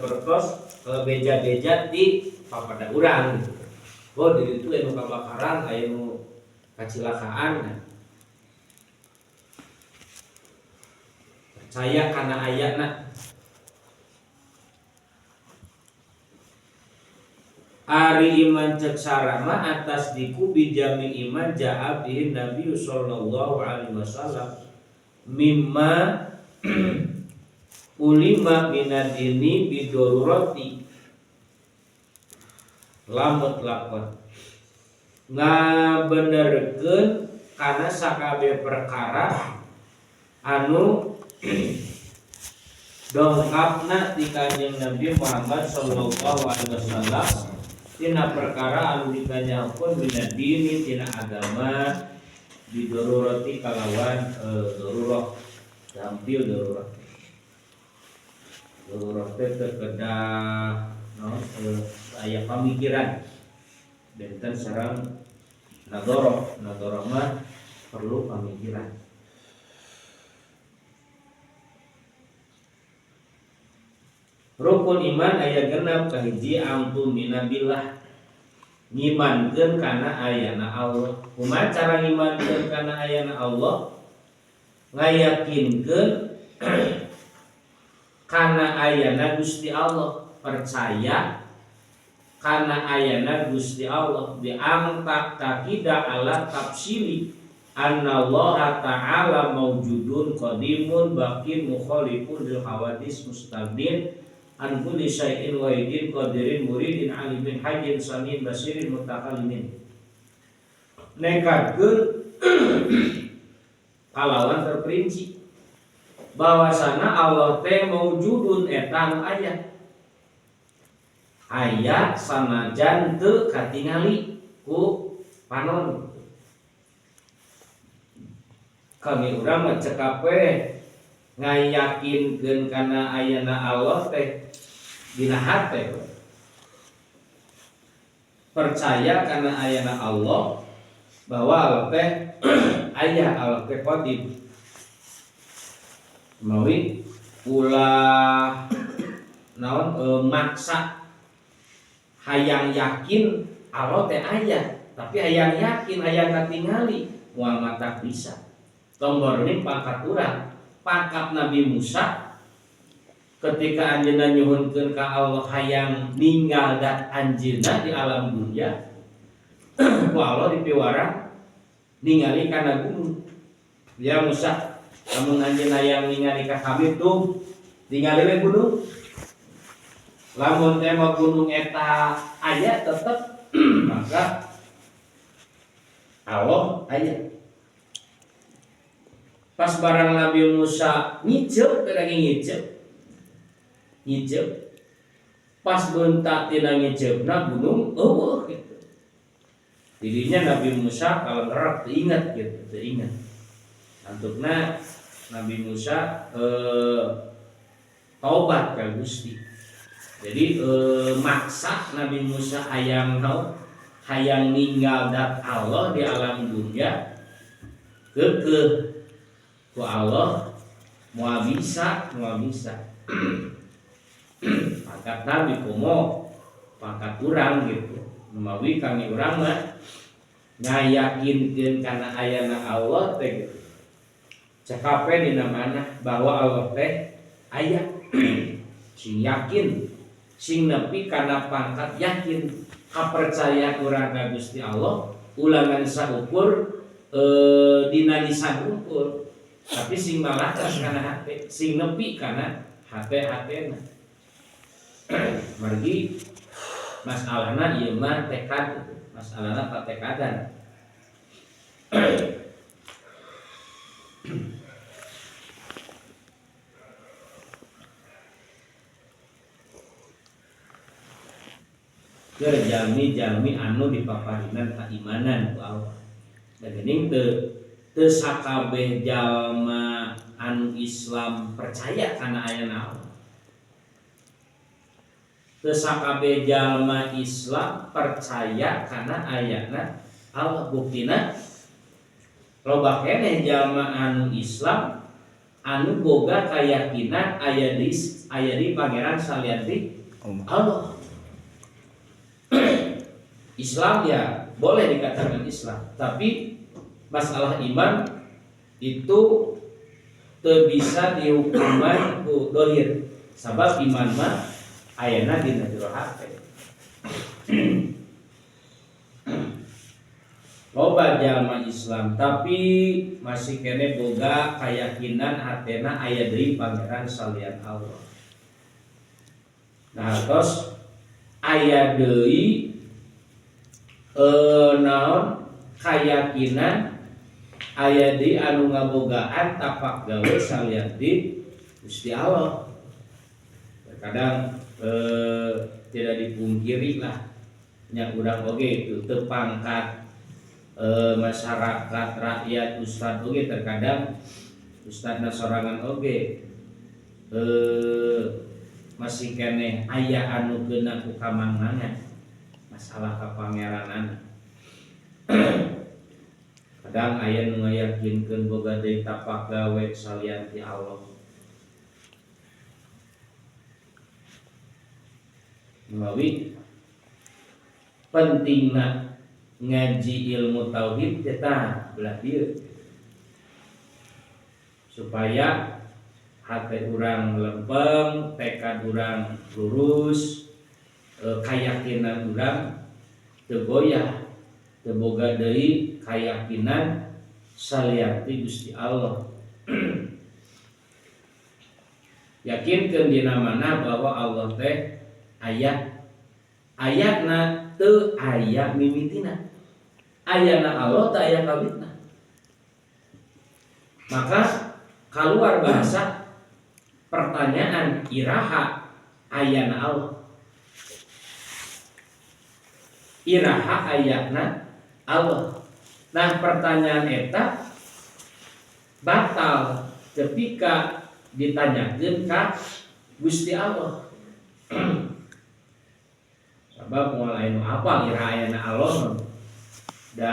sapertos beja-beja di papada urang gitu. Oh di itu anu kabakaran aya nu kacilakaan. Percaya kana ayatna. Ari iman cek sarama atas diku bijami iman ja'a bihi Nabi sallallahu alaihi wasallam mimma ulima minadini bidorurati lamut lakon ngabenerkeun kana sakabeh perkara anu dongkapna ti Kanjeng Nabi Muhammad sallallahu alaihi wasallam tina perkara anu ditanyakeun minadini tina agama bidorurati kalawan darurah tampil darurah teh kedah aya pamikiran benten sareng nadoroh mah perlu pamikiran. Rukun iman aya genep kahiji amtu minabillah ngimankeun kana ayana Allah. Kumaha cara ngimankeun kana ayana Allah? Ngayakinkeun kana ayana Gusti Allah, percaya kana ayana Gusti Allah diangkat takida ala tafsili anna Allah ta'ala maujudun qadimun baqin mukhalifun lil hawadis mustaqbil an kulli syai'in wahidin qadirin muridin alimin hajin samin basirin mutakallimin. Nekatkeun kalawan terperinci bahwasana Allah teh maujudun eta anu aya sanajan teu katingali ku panon. Kami urang mah cekape ngayakinkeun kana ayana Allah teh dina hate percaya kana ayana Allah bahwa Allah teh aya Allah teh qadim mawi ulah naon maksa hayang yakin Allah teh aya tapi hayang yakin hayang katingali moal mata bisa tombor ini pangkat urang pangkat Nabi Musa ketika anjeunna nyuhunkeun ka Allah hayang ninggal dat anjeunna di alam dunia ku Allah dipiwara ningali kana gunung. Ya Musa, lamun anjeunna hayang ningali ka kami tuh ningali we gunung. Lamun teh mah gunung eta aya tetep maka Allah aya. Pas barang Nabi Musa ngiceup lagi ngiceup pas bentak tina ngiceupna gunung eueuh gitu. Dirinya Nabi Musa kalau ngerak teringat gitu, teringat. Antukna Nabi Musa taubat ka Gusti. Jadi maksa Nabi Musa hayang ninggal dat Allah di alam dunia kekeh ku Allah moal bisa pangkat Nabi kumo pangkat urang gitu mawi kami urang mah ngayakinkeun kana ayana Allah teh gitu cekape dina mana bahwa Allah teh aya sing yakin sing nepi kana pangkat yakin kapercayaan urang ka Gusti Allah ulangan saukur dina lisan ukur tapi sing malakas kana hate sing nepi kana hate-hatena margi masalahna ieu mah tekad masalahna patekadan keur jalmi-jalmi anu dipaparinan keimanan ku Allah dan geuning teu sakabeh jalma anu Islam percaya kana ayana Allah. Teu sakabeh jalma Islam percaya kana ayana Allah. Buktina loba keneh jalma anu Islam anu boga kayakinan aya di pangeran salianti Allah. Islam ya boleh dikatakan Islam, tapi masalah iman itu teu bisa dihukuman ku dohir, sabab iman mah ayana dina jero hate. Loba jalma Islam tapi masih kene boga keyakinan hatena aya deui pangeran salian Allah. Nah, terus aya deui naon keyakinan aya di anu ngabogaan tapak gawe salian di Gusti Allah. Terkadang tidak dipungkiri lah nya urang oge itu teu pangkat masyarakat rakyat ustad oge terkadang ustadna sorangan oge masih keneh aya anu geuna ku kamanganna masalah kapangeranan. Kadang aya nu ngayakinkeun boga deui tapak gawe salian ti Allah. Menawi pentingna ngaji ilmu tauhid eta belah dieu supaya hate urang lempeng, tekad urang lurus, keyakinan urang teu goyah, teu boga deui keyakinan salianti Gusti Allah. Yakinkeun dina mana bahwa Allah teh ayatna teu aya mimitina. Ayana Allah teu aya kawitna. Maka keluar bahasa pertanyaan iraha ayana Allah. Iraha ayatna Allah. Nah, pertanyaan eta batal ketika ditanyakeun ka Gusti Allah. Sabab moal anu apa iraha ayana Allah da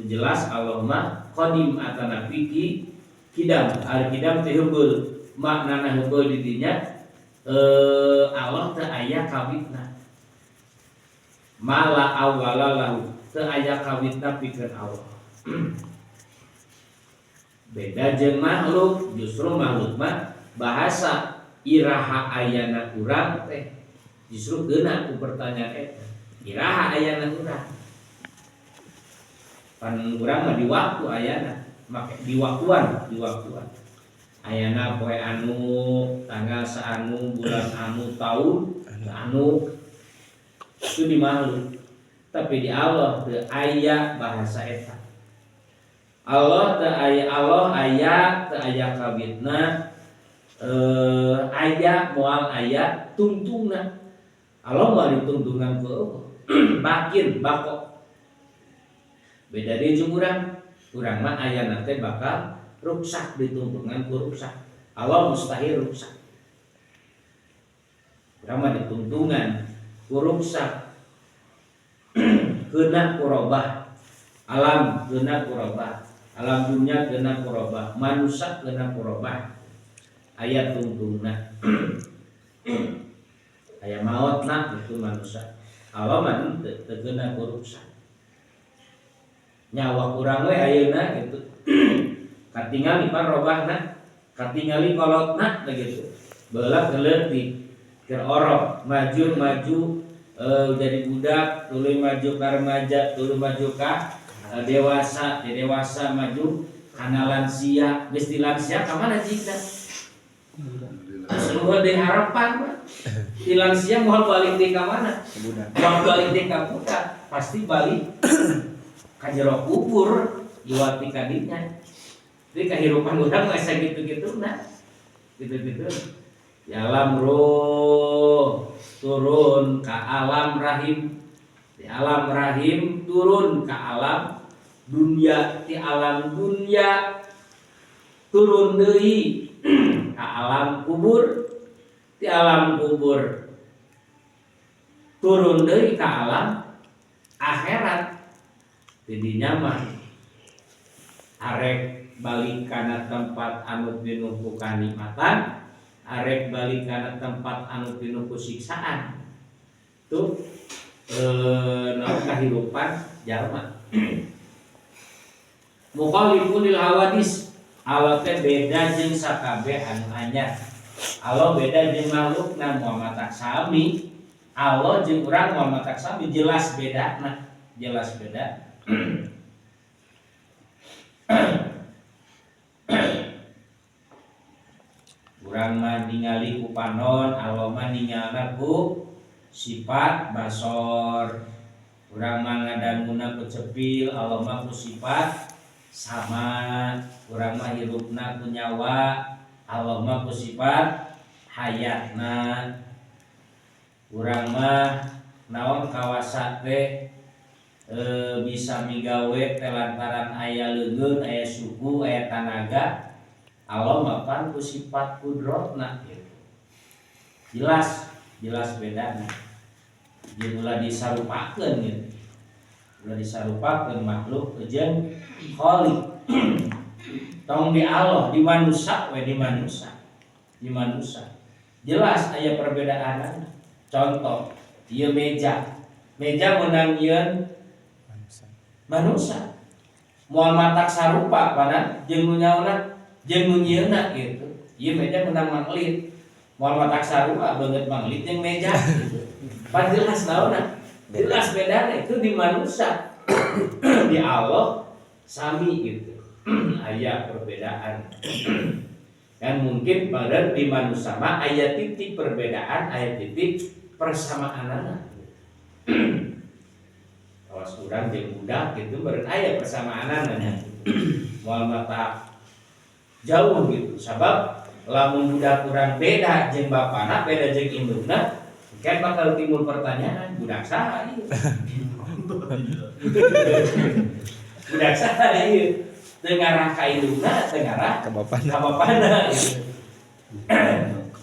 jelas Allah mah qadim atana fiki kidam. Al kidam teh heubeuh, maknana heubeuh di dinya Allah teu aya kawitna. Mala awwala lahu, teu aya kawitna pikeun Allah. Beda jeung makhluk, justru makhluk mah bahasa iraha ayana urang teh justru geuna ku pertanyaan eta. Iraha ayana urang. Pan urang mah di waktu ayana, make di waktuan. Ayana poe anu, tanggal saanu, bulan anu, tahun anu itu di makhluk. Tapi di Allah teu aya bahasa eta. Allah teu aya teu aya kawitna, aya moal aya tungtungna. Allah moal ditungtungan ku Allah. Bakin bakok. Beda deui jeung urang mah ayana teh bakal ruksak ditungtungan ku ruksak. Allah mustahil ruksak. Urang mah ditungtungan ku ruksak. Keuna ku robah. Alam keuna ku robah. Alam dunya keuna ku robah. Manusia keuna ku robah. Aya tungtungna. Aya maotna itu manusia. Allah mah teu keuna ku ruksak. Nyawa kurang we ayeuna gitu. Katingali parobahna, katingali kolotna begitu. Beulak leutik keur orok, maju jadi budak, tuluy maju ka remaja, tuluy maju ka dewasa, dewasa maju kana lansia, geus di lansia ka mana cina? Seluruh di harapan mah. Di lansia moal balik di ka mana? Moal balik di ka budak, pasti balik ka jero kubur iwati kadinya. Jadi kehidupan urang mah sakitu-kitu nah. Gitu-gitu. Di alam roh turun ke alam rahim. Di alam rahim turun ke alam dunia. Di alam dunia turun deui ke alam kubur. Di alam kubur turun deui ke alam akhirat. Didinya mah arek balik kana tempat anu pinuh ku kanikmatan, arek balik kana tempat anu pinuh ku siksaan. Tuh naon kahirupan jalma. Mukhalifun lil hawadis, Allah teh beda jeung sakabeh anu anyar. Allah beda jeung makhlukna Muhammad taksami. Allah jeung urang Muhammad taksami jelas bedana, jelas beda. Urang mah ningali ku panon, Allah mah ningalna ku sifat basor. Urang mah ngadanguna ku cepil, Allah mah ku sifat sama. Urang mah hirupna ku nyawa, Allah mah ku sifat hayatna. Urang mah naon kawasa teh bisa migawe telantaran aya leungeun, aya suku, aya tanaga. Allah mah pan ku sifat kudrotna gitu. Jelas bedana. Jeung ulah disarupakeun gitu. Ulah disarupakeun makhluk jeung khaliq. Tong di Allah, di manusia we di manusia. Di manusia. Jelas aya perbedaanna. Contoh, ieu meja. Meja meunang ieun manusia. Moal matak sarupa pada jeung nu nyaona jeung nu nyieunna gitu. Ieu meja meunang manglit. Moal matak sarupa beungeut manglit jeung meja gitu. Pan jelas naonna? Jelas bedana itu di manusia. Di Allah sami gitu. Aya perbedaan. Dan mungkin pada di manusia mah aya titik perbedaan, aya titik persamaanana. Awas urang jeung budak gitu beureun aya persamaanana. Moal mata jauh gitu. Sabab lamun budak urang beda jeung bapana, beda jeung indukna, kan bakal timbul pertanyaan, budak saha ieu? Budak saha ieu? Teu ngarah ka indukna, teu ngarah ka bapana gitu.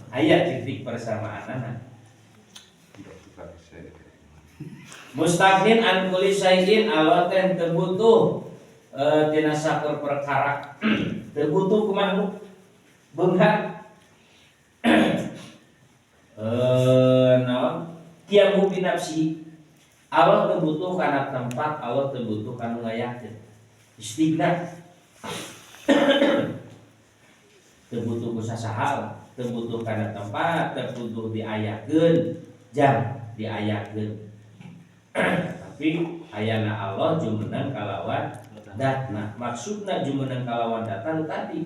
Aya titik persamaanana. Mustaqnin an kulli syai'in, Allah teh teu butuh tina sakur perkara. Teu butuh ku makhluk. Beunghar. Naon? Qiyamu bi nafsi. Allah teu butuh kana tempat, Allah teu butuh kanu ngayakeun. Istighna. Teu butuh ku sasaha, teu butuh kana tempat, teu butuh diayakeun, jang diayakeun. Tapi ayana Allah jumeneng kalawan datna. Maksudna jumeneng kalawan datna tadi.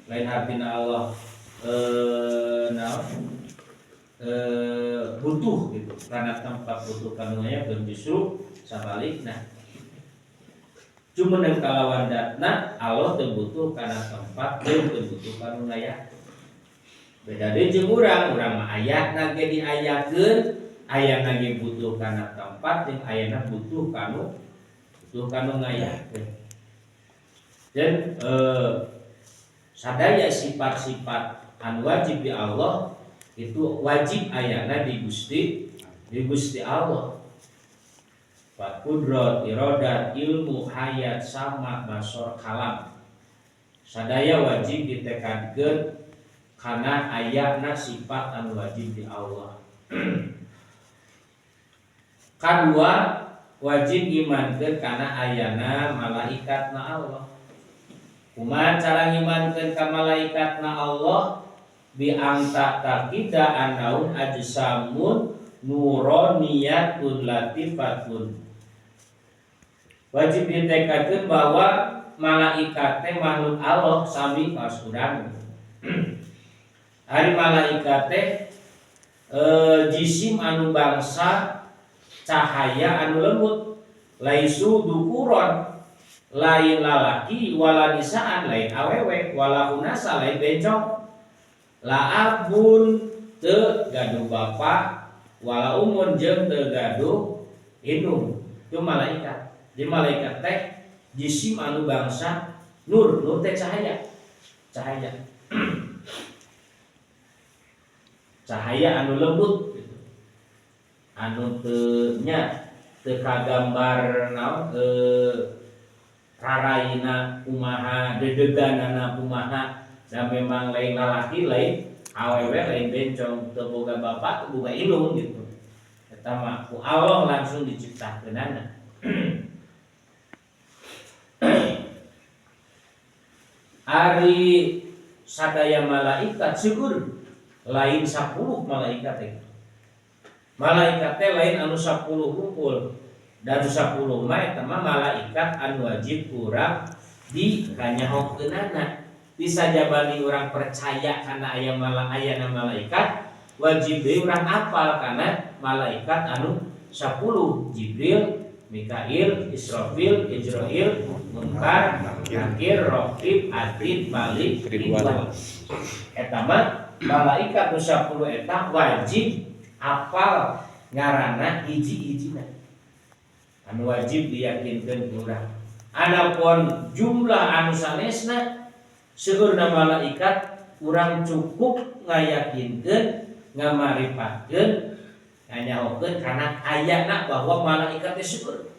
Lain artina Allah butuh gitu. Karena tempat butuh kanunya justru sabalikna. Jumeneng kalawan datna Allah teu butuh kana tempat, teu butuh kanu ngaya. Beda deui jeung urang mah ayatna ge diayakeun, ayana ge butuh kana tempat jeung ayana butuh kanu ngayakeun. Dan sadaya sifat-sifat anu wajib di Allah itu wajib ayana di Gusti Allah. Sifat kudrat, iradat, ilmu, hayat, sama, basor, kalam. Sadaya wajib ditekadkeun kana ayana sifat anu wajib di Allah. Kadua wajib imankeun kana ayana malaikatna Allah. Kumaha cara ngimankeun ka malaikatna Allah? Bi anta taqida annaun ajsamun nuroniyatun latifatun. Wajib ditekadkeun bahwa malaikat teh makhluk Allah sami kasurang. Ari malaikat teh jisim anu bangsa cahaya anu lembut, laisu dukuron, lain lalaki, wala nisaan, lain awewe, wala unasa, lain bencong, la abun teu gaduh bapa, wala umun jeung teu gaduh indung. Itu malaikat. Di malaikat teh jisim anu bangsa nur teh cahaya. Cahaya anu lembut gitu. Anu teu nya teu kagambar naon raraina kumaha, dedeganana kumaha, dan memang lain lalaki lain awewe lain bencong, teu boga bapak teu boga indung gitu. Eta mah ku Allah langsung diciptakeunana. Ari sadaya malaikat syukur lain 10 malaikat teh. Malaikat teh lain anu 10 hungkul. Dan 10 mah eta mah malaikat anu wajib urang dikanyahokeunana. Bisa jabani urang percaya kana aya ayana malaikat, wajib deui urang apal kana malaikat anu 10, Jibril, Mikail, Israfil, Ijrail, Munkar, Nakir, Raqib, Atid, Malik, Ridwan. Eta mah malaikat nu 10 eta wajib apal ngaranna hiji-hijina. Anu wajib diyakinkeun ku urang. Adapun jumlah anu sanesna seueurna malaikat urang cukup ngayakinkeun, ngamarifatkeun, nganyahokeun kana ayana bahwa malaikat teh seueur.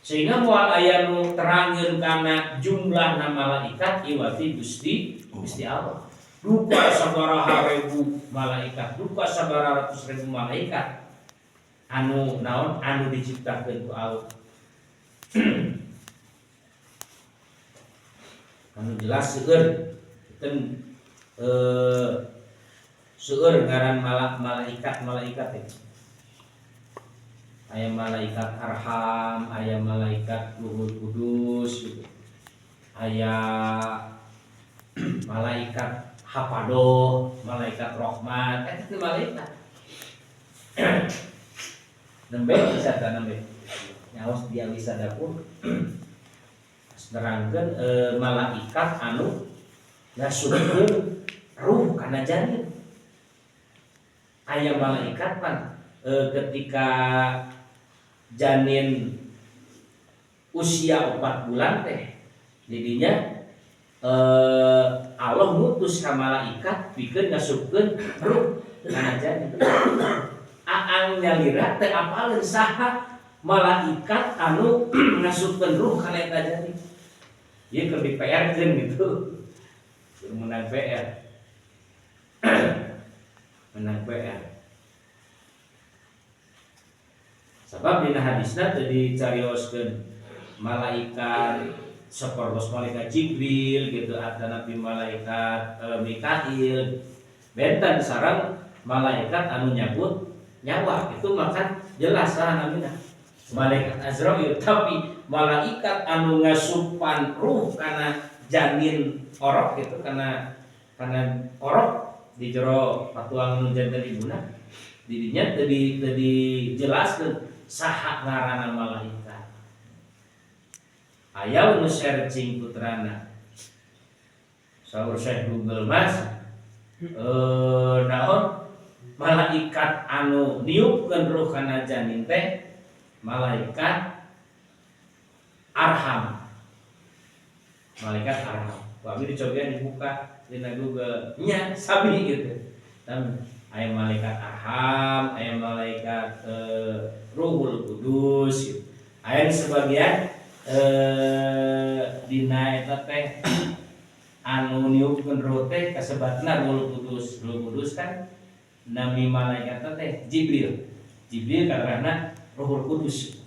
Sehingga moal aya nu terangkeun kana jumlahna malaikat iwati Gusti Allah. Duka sabaraha ribu malaikat, duka sabaraha ratus ribu malaikat anu naon anu diciptakeun ku Allah. Anu jelas seueur seueur ngaran malaikat teh. Aya malaikat Arham, aya malaikat Ruhul Kudus gitu. Aya malaikat Hafadoh, malaikat Rahmat, eta teh malaikat. Nembe bisa ta nembe. Nyaos dia bisa dapur. Nerangkeun malaikat anu ngasupkeun ruh kana janin. Aya malaikat pan ketika janin usia 4 bulan teh jadinya Allah ngutus ka malaikat pikeun ngasupkeun ruh kana janin. Aang nyalira teu apaleun saha malaikat anu ngasupkeun ruh kana eta janin. Ieu keur di PR-keun gitu. Menang PR. Menang PR. Sebab dina hadisna teu dicarioskeun malaikat sapertos malaikat Jibril gitu atau nabi malaikat Mikail. Benten sareng malaikat anu nyabut nyawa itu makan jelas lah namina malaikat Azrail, tapi malaikat anu ngasupan ruh kana janin orok gitu kana orok di jero patuang nu janten ibuna didinya teu dijelaskeun saha ngaranna malaikat. Aya nu searching putrana saur Syekh Google Mas naon malaikat anu niupkeun ruh kana janin teh malaikat Arham. Malaikat Arham. Wabi dicobian dibuka dina Google nya sabi gitu. Dan aya malaikat Arham, aya malaikat Ruhul Kudus gitu. Aya di sebagian dina eta teh anu niupkeun ruh teh kasebatna Ruhul Kudus. Ruhul Kudus kan nami malaikat teh Jibril. Jibril karena Ruhul Kudus.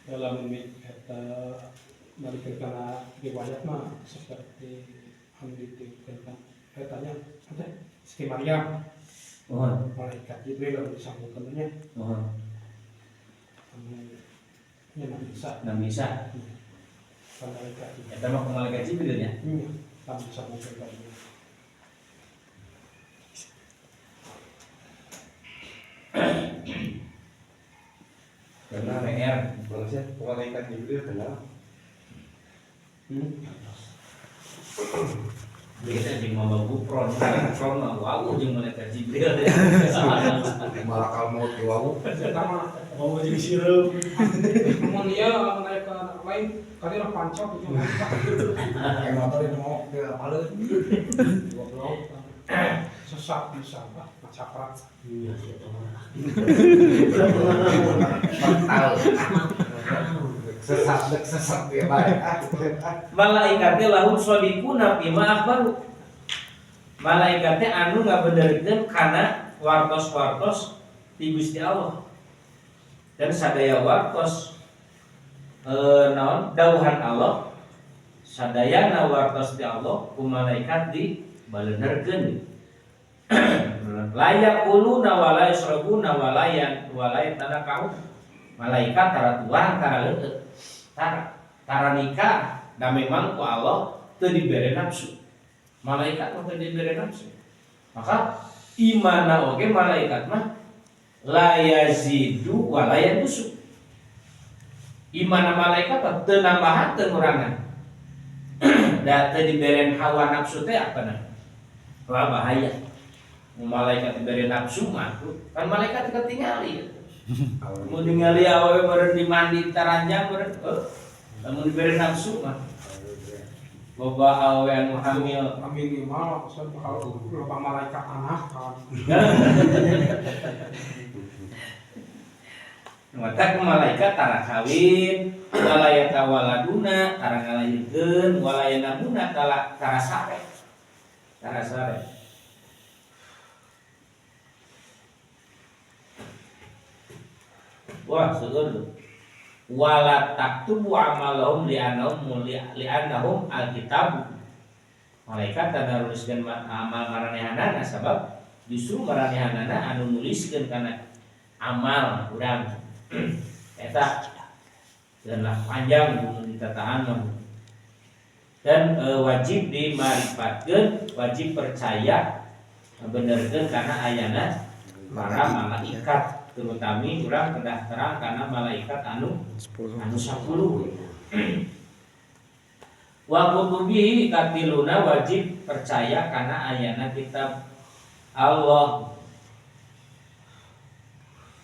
Dalam eta balik kana riwayat mah seperti anu diterangkan katanya ada Siti Maryam. Mohon Malaikat Jibril lalu disambungkannya. Mohon. Nabi Isa. Malaikat. Eta mah malaikat Jibril ya. Iya, lalu disambungkannya. Karena PR manusia malaikat Jibril kenal. Kita jeung mama Gupron mah wow jeung malaikat Jibril. Malakal maut wau. Pertama mau jadi sirup. Namun dia malaikat lain kali lah pancok itu malaikat. Kayak motor itu mau ke apaleun. Goblok. Sesat bisa Pak, caprak. Iya, siapa mah. Tahu. sesat ya baik. Malaikatnya lahum shodiquna bima akhbaru. Malaikatnya anu ngabenerkeun kana wartos-wartos ti Gusti Allah. Dan sadaya wartos naon dawuhan Allah sadayana wartos ti Allah ku malaikat di balenerkeun. Layak uluna wala yasrabuna wala yatanakahu. Malaikat tara tuang tara leuteut. Tara nikah da memang ku Allah teu dibere nafsu. Malaikat mah teu dibere nafsu. Maka imana oge malaikat mah la yazidu wa la yanqusu. Imana malaikat mah teu nambahan teu ngurangan. Da teu dibere hawa nafsu teh apana? Wah bahaya. Malaikat diberi nafsu mah kan malaikat ketinggali. Mau ningali awewe beureun dimandi taranjang beureun. Lamun diberi nafsu mah. Loba awewe anu hamil minimal saya bakal loba malaikat anak kan. Mata ku malaikat tara kawin, walayata waladuna tara ngalahireun, walayanamuna tara sare. Tara sare. Wah, seger. Wala taktubu amalahum li'annahum alkitab. Malaikat tanda nuliskeun amal maranehanana sabab justru maranehanana anu nuliskeun kana amal urang. Eta adalah panjang mun ditataan mah. Dan wajib dimarifatkeun, wajib percaya benerkeun kana ayana para malaikat. Terutami urang kedah terang karena malaikat anu 10. Wa kutubihi katiluna wajib percaya karena ayana kitab Allah.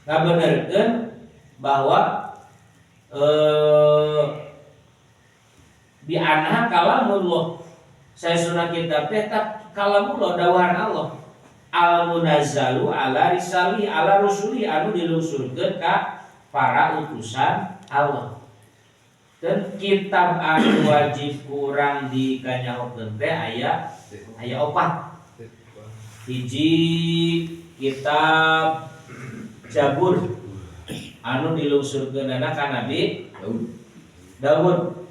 Ngabenerkeun bahwa di anha kalamullah saya sunah kitab tetap kalamullah dawahan Allah. Al-munazzalu ala risali ala rusuli anu dilusurkeun ka para utusan Allah. Dan kitab anu wajib kurang dikanyahokeun teh aya 4. Hiji kitab Zabur anu dilusurkeunana ka Nabi Daud.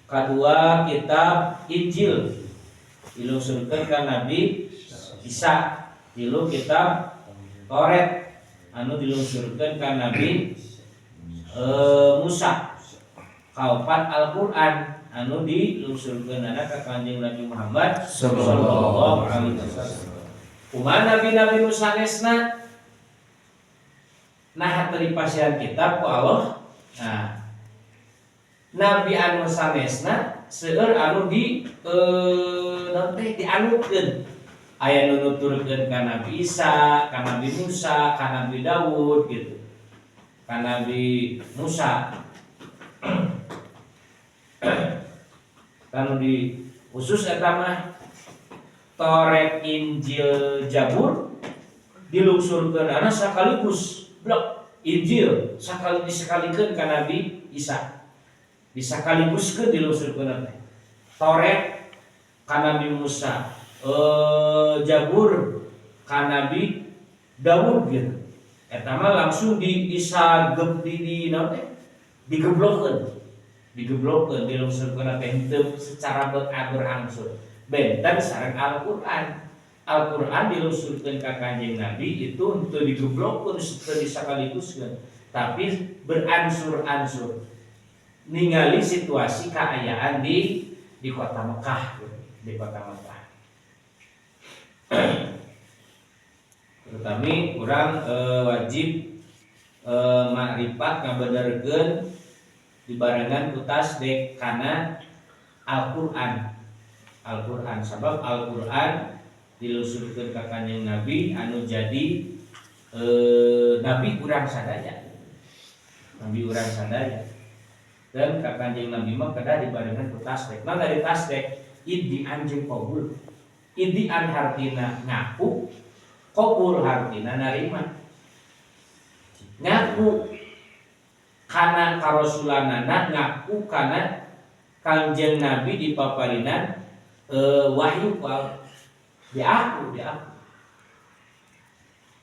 Kadua kitab Injil dilusurkeun ka Nabi Isa. Tilu kitab Toret anu diluncurkeun ka Nabi Musa. Kaopat Al-Qur'an anu diluncurkeunana ka Kanjeng Nabi Muhammad sallallahu alaihi wasallam. Kumaha nabi-nabi nu sanesna nah teu dipasiehan kitab ku Allah. Nah, nabi anu sanesna seueur anu dianukeun. Aya nu nuturkeun ka Nabi Isa, ka Nabi Musa, ka Nabi Daud gitu. Ka Nabi Musa. Kanu di khusus eta mah Toret, Injil, Zabur dilungsurkeun ana sakaligus blok Injil disakalikeun ka Nabi Isa. Disakaliguskeun dilungsurkeun teh. Toret ka Nabi Musa. Zabur ka Nabi Daud gitu. Eta mah langsung disagep digeblokkeun dilungsurkeun teh henteu secara berangsur. Benten sareng Al-Qur'an. Al-Qur'an dilungsurkeun ka Kanjeng Nabi itu henteu digeblokkeun teu disakaliguskeun, tapi beransur-ansur. Ningali situasi kaayaan di kota Mekah, di kota Mekah. Terutami urang wajib makrifat ngabenerkeun dibarengan ku tasdek kana Al-Qur'an sabab Al-Qur'an dilusurkeun ka Kanjeng Nabi anu jadi nabi urang sadaya. Dan ka Kanjeng Nabi mah kedah dibarengan ku tasdek. Nah dari tasdek idi anjeun qabul. Idian hartina ngaku, qabul hartina narima. Ngaku kana karasulanana ngaku kana Kangjeng Nabi dipaparinan wahyu diaku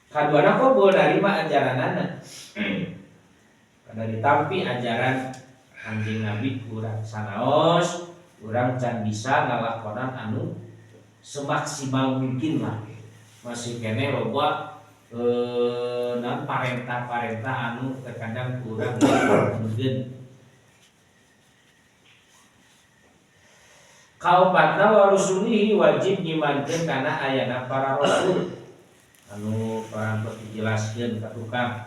kaduana kok boleh narima ajaranana kada ditampi ajaran Kangjeng Nabi kurang sanaos urang can bisa ngalakonan anu semaksimal mungkin lah masih kene loba parentah anu terkadang kurang mungkin. Kaopatna warusulihi wajib nyimankeun kana ayana para rasul anu perang dijelaskeun ka tukang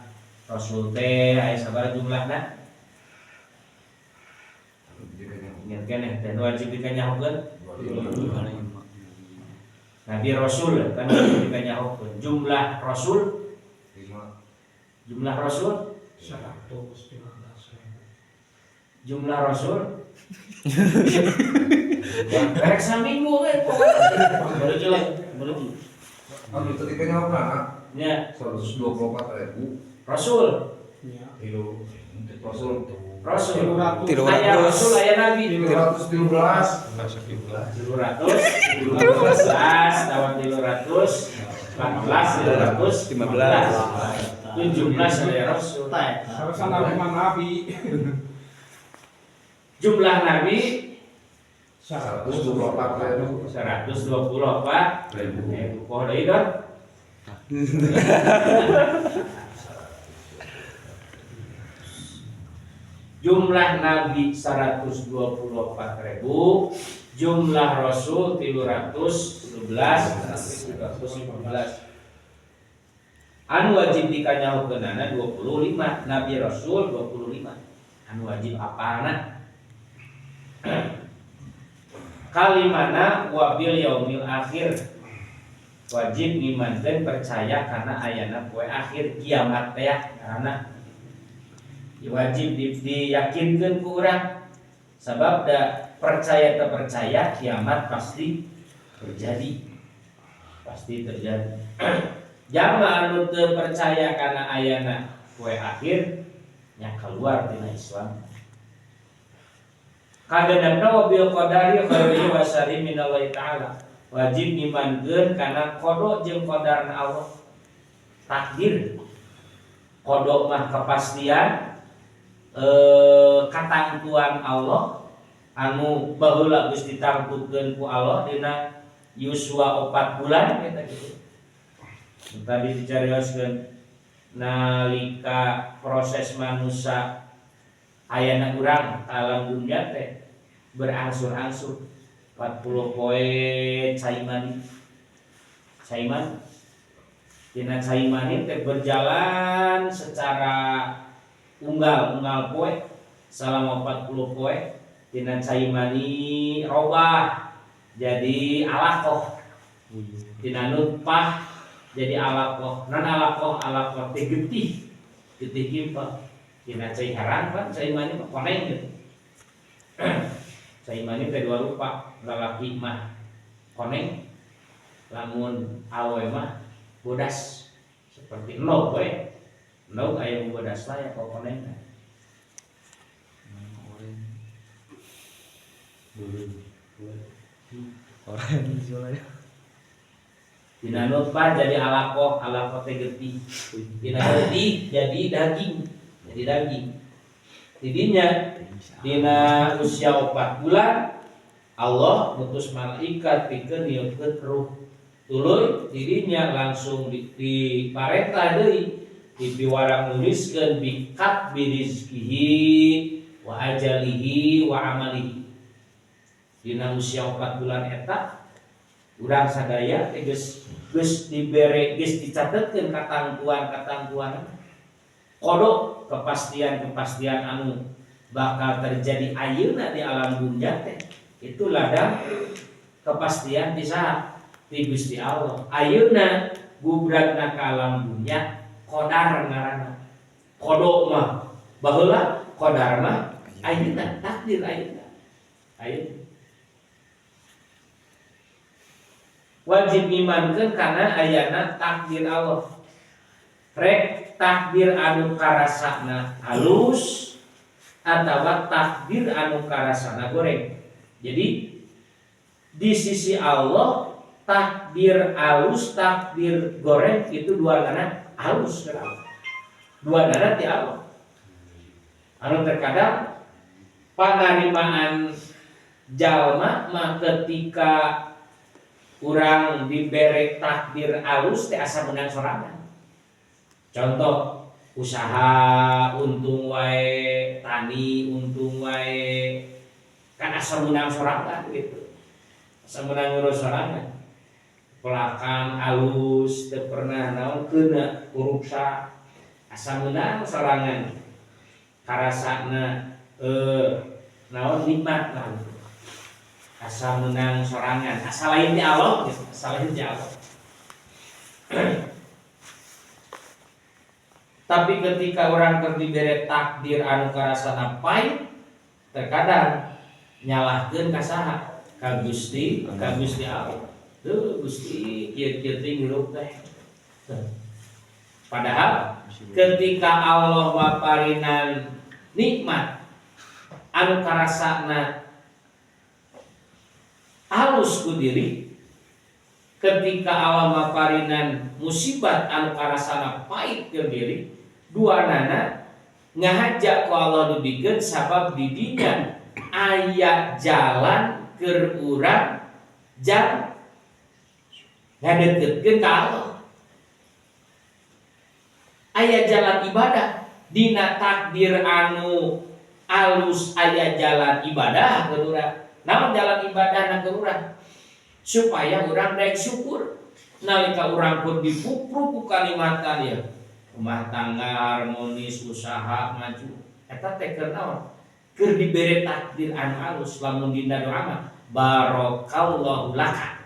rasul teh aya sabaraha jumlahna ingat keneh teh wajib dikanyahokeun Nabi Rasul kan wajib dikanyahokeun jumlah rasul 5 jumlah rasul 115.000 jumlah rasul rek saminggu we pokoknya baru jelas baru kan itu tiketnya apa ya 124.000 rasul ya kilo rasul rasul 300. aya rasul aya nabi 317 tahun 314 17 aya rasul sarasana nabi jumlah nabi 124.000 poho deui dong jumlah nabi 124.000 jumlah rasul 315 anu wajib dikanyahokeunana 25 nabi rasul 25 anu wajib apana kalimana wabil yaumil akhir wajib ngimankeun percaya kana ayana poe akhir kiamat teh karena wajib diyakinkeun ku urang sabab da percaya teu percaya kiamat pasti terjadi jamaah anu teu percaya kana ayana poe akhir nya keluar tina Islam kagenepna wabil qadari khairi wa syarri minallahi ta'ala wajib ngimankeun kana qada jeung qadarna Allah takdir qada mah kepastian katangtuan Allah anu baheula geus ditangtukeun ku Allah dina yuswa 4 bulan eta kitu tadi dicarioskeun nalika proses manusia ayana urang alam dunia teh berangsur-angsur 40 poe caimani tina caimani teh berjalan secara unggal poe selama 40 poe tina caimani robah jadi alaqah tina nutfah jadi alaqah non alaqah teh getih kimpel tina cai heran kan cai mani mah koneng gitu cai mani teh dua rupa lalaki mah koneng lamun awe mah bodas seperti endog we endog aya bodas lah ya kok koneng tina nutfah jadi alaqah teh getih tina getih jadi daging didinya dina usia 4 bulan Allah ngutus malaikat pikeun niupkeun ruh tuluy didinya langsung diparentah deui dipiwarang nuliskeun bikat birizkihi wa ajalihi wa amalihi dina usia 4 bulan eta urang sadaya geus dibere geus dicatetkeun katangtuan kodok kepastian anu bakal terjadi ayeuna di alam dunia teh itu ladang kepastian bisa di Gusti Allah ayeuna gubrakna ka alam dunia qadar ngaranna kodok mah baheula qadar mah ayeuna takdir ayeuna wajib imankeun kana ayana takdir Allah rek takdir anu karasana halus atawa takdir anu karasana goreng. Jadi di sisi Allah takdir alus, takdir goreng itu dua dana alus ke Allah. Dua dana ti Allah. Anu terkadang panarimaan jalma mah ketika urang diberi takdir alus teh asa menang sorangan. Contoh usaha untung wae, tani untung wae, kan asa menang sorangan gitu. Asa menang ngurus sorangan. Pelakan alus teu pernah naon keuna uruksa asa menang sorangan. Karasana naon nikmat lah. Asa menang sorangan, asa lain di Allah gitu, asa lain di Allah. Tapi ketika orang keur dibere takdir anu karasana pait, terkadang nyalahkeun ka saha? Ka Gusti Allah. Tuh Gusti kieu-kieu teh ngirup teh. Padahal ketika Allah maparinan nikmat anu karasana alus ku diri, ketika Allah maparinan musibat anu karasana pait ke diri, duanana ngahajak ku Allah dibikeun sabab di dinya aya jalan keur urang jang ngadeukeutkeun ka Allah. Aya jalan ibadah dina takdir anu alus, aya jalan ibadah keur urang. Namun jalan ibadah na ke urang supaya urang daek syukur nalika urang pun dipupru ku kalimatan ya rumah tangga harmonis, usaha maju, eta teh keur naon? Keur dibere takdir anu alus. Lamun dina doa mah barakallahu laka.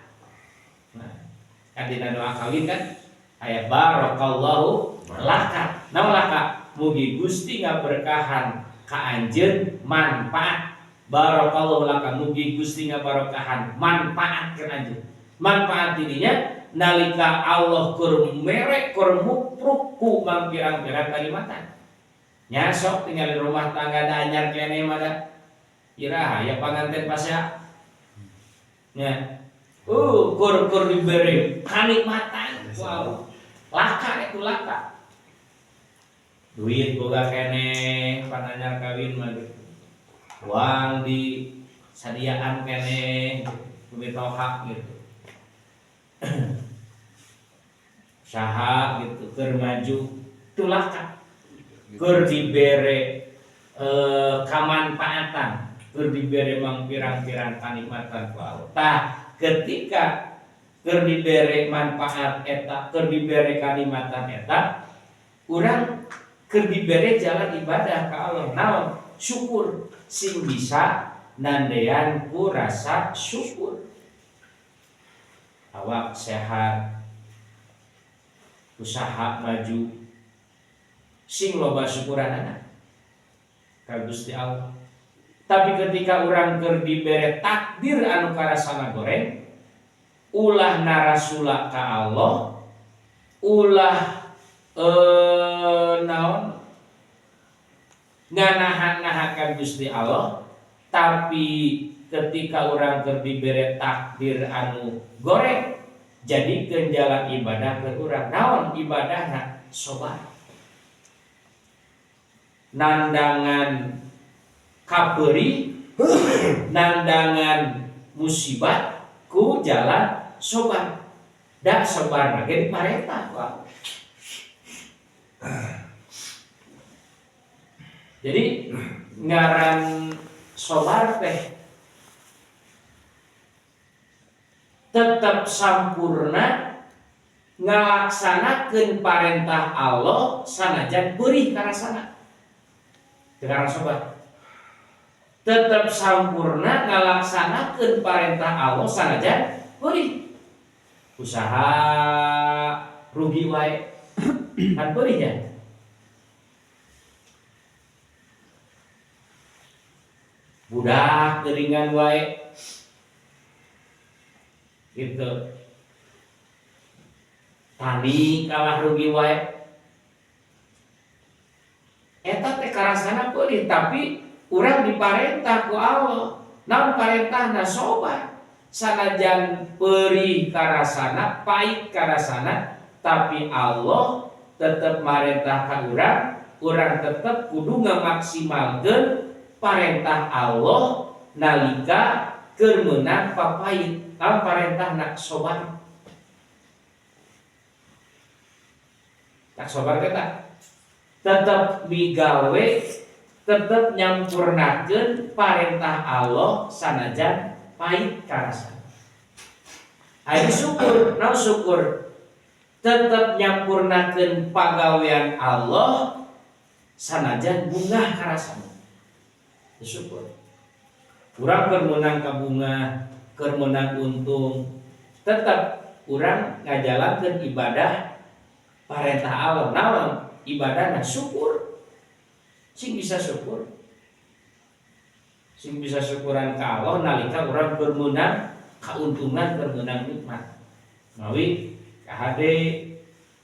Nah, kan dina doa kawin kan aya barakallahu laka. Naon laka? Mugi Gusti ngaberkahan ka anjeun manfaat. Barakallahu laka, mugi Gusti ngabarakahan manfaat keur anjeun. Manfaat dirinya nalika Allah keur mere keur mupruk ku mangpirang-pirang kalimatan. Nya sok tinggal rumah tangga da anyar kene mah da. Iraha ya panganten pasya. Nya. Kur diberi kanikmatan ku Allah. Laka itu laka. Duit boga kene pananyar kawin mah gitu. Uang di sadiaan kene begitu hak gitu. Usaha gitu keur maju tulaka keur dibere kamanfaatan, keur dibere mang pirang-pirang kanikmatan ku Allah. Tah ketika keur dibere manfaat eta, keur dibere kanikmatan eta, urang keur dibere jalan ibadah ka Allah. Naon? Syukur. Sing bisa nandean ku rasa syukur. Awak sehat, usaha maju, sing loba syukuranana ka Gusti Allah. Tapi ketika urang keur dibere takdir anu karasana goreng, ulah narasula ka Allah, ulah naon nganahan-nahakan Gusti Allah, tapi ketika orang keur dibere takdir anu goreng, jadi jalan ibadah ke urang. Naon ibadahna? Sabar. Nandangan kapeuri, nandangan musibat ku jalan sabar. Da sabarna ge diparentah ku Allah. Jadi ngaran sabar teh tetap sampurna ngalaksanakeun parentah Allah sanajan beurih karasana. Dengan sabar tetap sampurna ngalaksanakeun parentah Allah sanajan beurih. Usaha rugi wae kan beurih ya. Budak geringan wae gitu, tani kalah rugi wae, eta teh karasana peulih tapi urang diparentah ku Allah. Naon parentahna sobat. Sanajan perih karasana, pahit karasana, tapi Allah tetap marentah ka urang tetap kudu ngamaksimalkeun parentah Allah nalika keur meunang papait. Naon parentahna sobat? Tak sobat eta tetap digawe, tetap nyampurnakeun parentah Allah sanajan pahit karasana. Aya syukur, naon syukur? Tetap nyampurnakeun pagawean Allah sanajan bungah karasana. Syukur. Urang keur meunang ka bunga, keur meunang untung, tetap urang ngajalankeun ibadah parentah Allah. Naon ibadahna? Syukur. Sing bisa syukur, sing bisa syukuran ka Allah nalika urang keur meunang kauntungan, keur meunang nikmat. Mawi kahade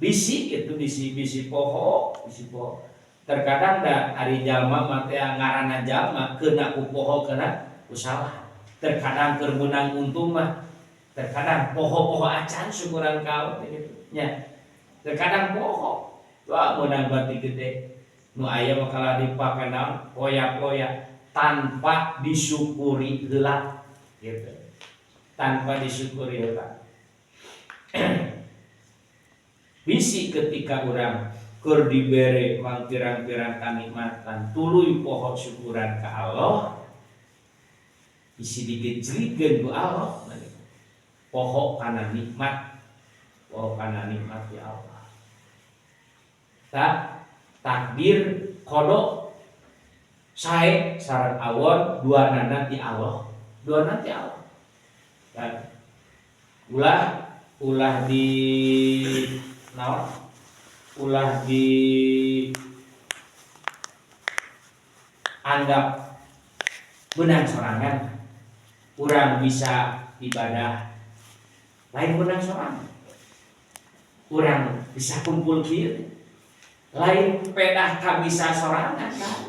bisi itu bisi poho. Terkadang da ari jalma mah teh ngaranna jalma keuna ku poho keuna usaha. Terkadang keur meunang untung mah terkadang poho acan syukuran ka Allah gitu nya. Terkadang poho wah meunang bati gede nu aya mah kalah dipake naon poya-poya tanpa disyukuri heula gitu. Tanpa disyukuri heula. Bisi ketika urang keur dibere mang pirang-pirang kanikmatan tuluy poho syukuran ka Allah bisi digejlikeun ku Allah poho kana nikmat ya Allah. Takdir kodok sae sareng awon duanana ti Allah. Dan ulah di naon? Ulah di anggap benang sorangan. Urang bisa ibadah lain benang sorangan. Urang bisa kumpul kieu lain pedah ka bisa sorangan kan.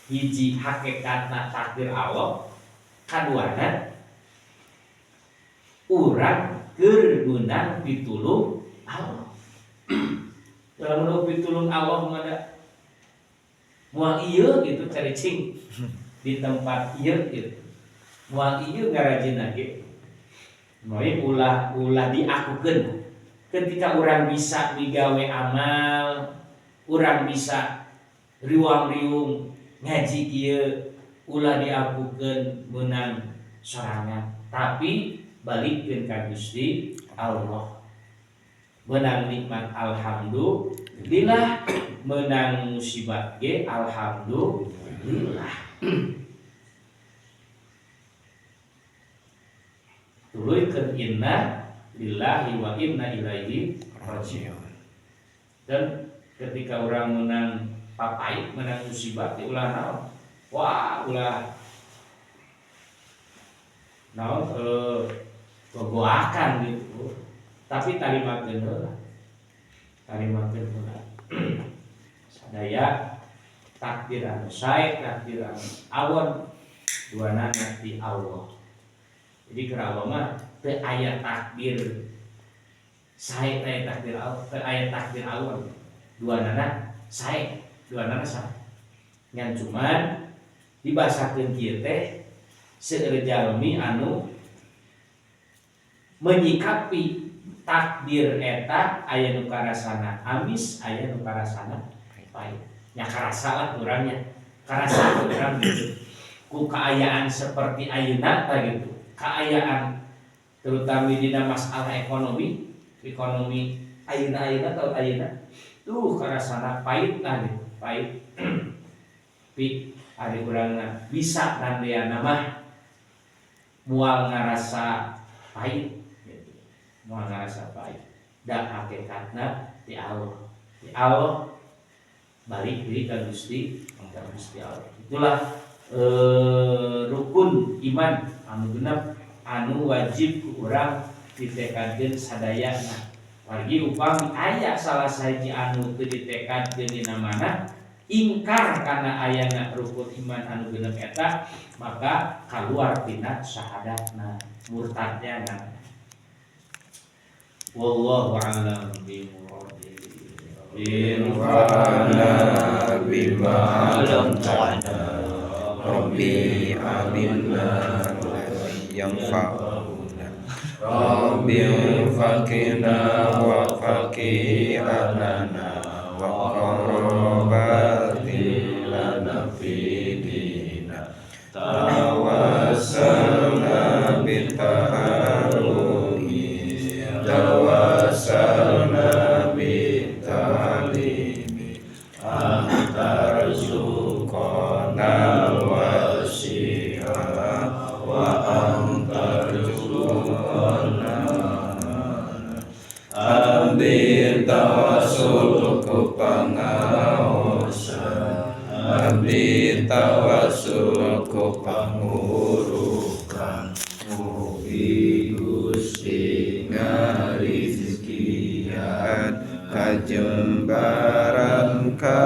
Hiji hakikatna takdir Allah, kaduana urang keur meunang pitulung Allah. Lamun pitulung Allah mah moal ieu gitu cari cing di tempat ieu gitu. Moal ieu ngarajina ge. Moal ulah diakukeun. Ketika orang bisa digawe amal, orang bisa riwang-riung ngaji kieu, ulah diapukeun meunang sorangan. Tapi balikeun ka Gusti Allah. Meunang nikmat alhamdulillah, meunang musibah ge alhamdulillah. Tuluikeun inna lillahi wa inna ilaihi raji'un. Dan ketika orang menang papait, menang musibah, ulah naon? Wah, ulah naon gogoakan gitu. Tapi tarimakeun heula. Sadaya takdir anu sae, takdir anu awon duanana ti Allah. Jadi keur Allah mah teu aya takdir sae teh takdir Allah, teu aya takdir Allah. Duanana sae. Ngan cuman dibasakeun kieu teh seueur jalmi anu menyikapi takdir eta aya nu karasana amis, aya nu karasana pahit. Nya karasa lah urangnya. Karasa urang gitu. Ku kaayaan seperti ayeuna tah gitu. Kaayaan terutama di masalah ekonomi ayeuna atau ayeuna tuh karasana pahit nah gitu, pahit. Tapi ari urangna bisa nandeana mah moal ngarasa pahit gitu. Moal ngarasa pahit. Dan hakikatna di Allah balik diri ka Gusti Allah. Itulah rukun iman anu genep anu wajib ku urang ditekadkeun sadayana. Wargi upami aya salah sahiji anu teu ditekadkeun dina mana ingkar karena ayana rukun iman anu genep eta maka keluar tina syahadatna murtadnya namanya. Wallahu a'lam bimuradihi. Infa'na bima 'allamtana Rabbi alimna yanfa'una Rabbi faqina wa faqi'anana wa qarabatin lana fidina tawassalna bitaharumi tawassalna bitalimi antarzuqana wasi'a wa antarzuqana abdi tawassul ku pangaosan abdi tawassul ku pangurukan mugi Gusti ngarizkian kajembaran ka